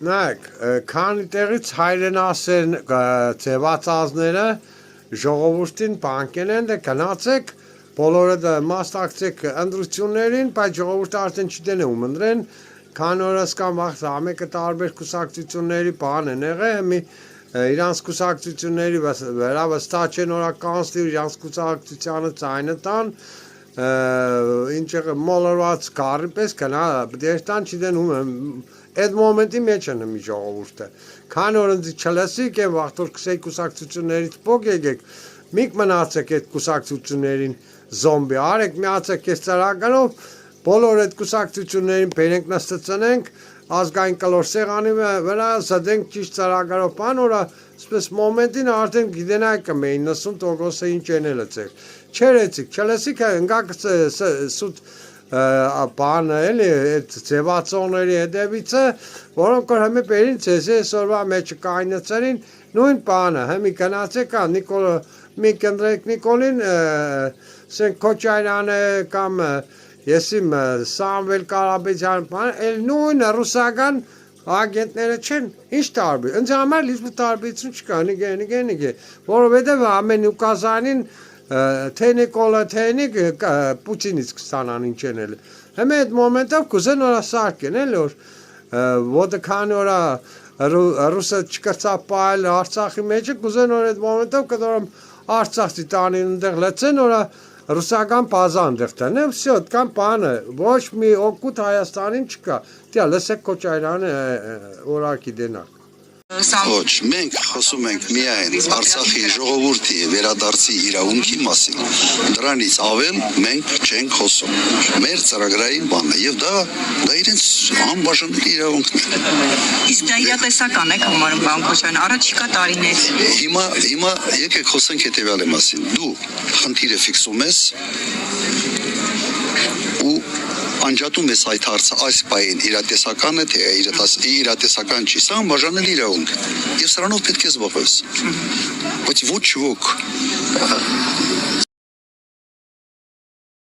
Նայեք, քանի տեղից հայրենասեր ձևածածները ժողովրդին բանկեն են դե գնացեք բոլորը մասնակցեք ընտրություններին, բայց ժողովուրդը արդեն չդեն ում ընտրեն, քան օրս կամ վաղ ամեկը տարբեր կուսակցությունների բան են եղել, իրանց կուսակցությունների վերավստահ չեն կանցլի իրանց կուսակցությանը ձայնը տան, ինչ եղել մոլորված կարի պես գնա դերտան չդեն ում այդ մոմենտի մեջ են մի ժողովուրդը, քան օրը չլսիկ են վաղտոր կսեի կուսակցություններից փոք եկեք, միք մնացեք այդ կուսակցություններին զոմբի, արեք միացեք այս ծրագրով, բոլոր այդ կուսակցություններին բերենք նստացնենք, ազգային կլոր սեղանի վրա զդենք ճիշտ ծրագրով բան, որը սպես մոմենտին արդեն գիտենայք կմեին 90% ինչ են լցեք, չերեցիք, չլսիկ ընկակ սուտ բանը էլի այդ ձևացողների հետևիցը, որոնք որ հմի բերին ձեզ այսօրվա մեջը կայնացրին, նույն բանը, հմի գնացեք մի կնդրեք Նիկոլին, սենք Քոչարյանը կամ եսիմ Սամվել Կարապետյան բան, էլ նույն ռուսական ագենտները չեն, ինչ տարբեր, ինձ համար լիզմ տարբերություն չկա, նիգե, որովհետև ամեն ուկազանին թե Նիկոլը, թե Պուտինից կստանան ինչ են էլ, հմի այդ մոմենտով կուզեն որա սարքեն էլ որ, ոտը քանի որա ռուսը չկրծավ պայել Արցախի մեջը, կուզեն որ այդ մոմենտով կդորում Արցախցի տանին ընդեղ լեցեն որա ռուսական բազա ընդեղ տան, վսյո, կամ բանը, ոչ մի օգուտ Հայաստանին չկա, դյա լսեք Քոչարյանը որակի դենակ Ոչ, մենք խոսում ենք միայն Արցախի ժողովրդի վերադարձի իրավունքի մասին, դրանից ավել մենք չենք խոսում, մեր ծրագրային բանը, և դա իրենց անբաժանելի իրավունքն է։ Իսկ դա իրատեսական եք համարում, պարոն Քոչարյան, առաջիկա տարիներ։ Հիմա եկեք խոսենք հետևյալի մասին, դու խնդիրը ֆիքսում ես ու անջատում ես այդ հարցը այս պահին իրատեսական է, թե իրատեսական չի, սա անբաժանելի իրավունք է, և սրանով պետք է զբաղվես, բայց ոչ ոք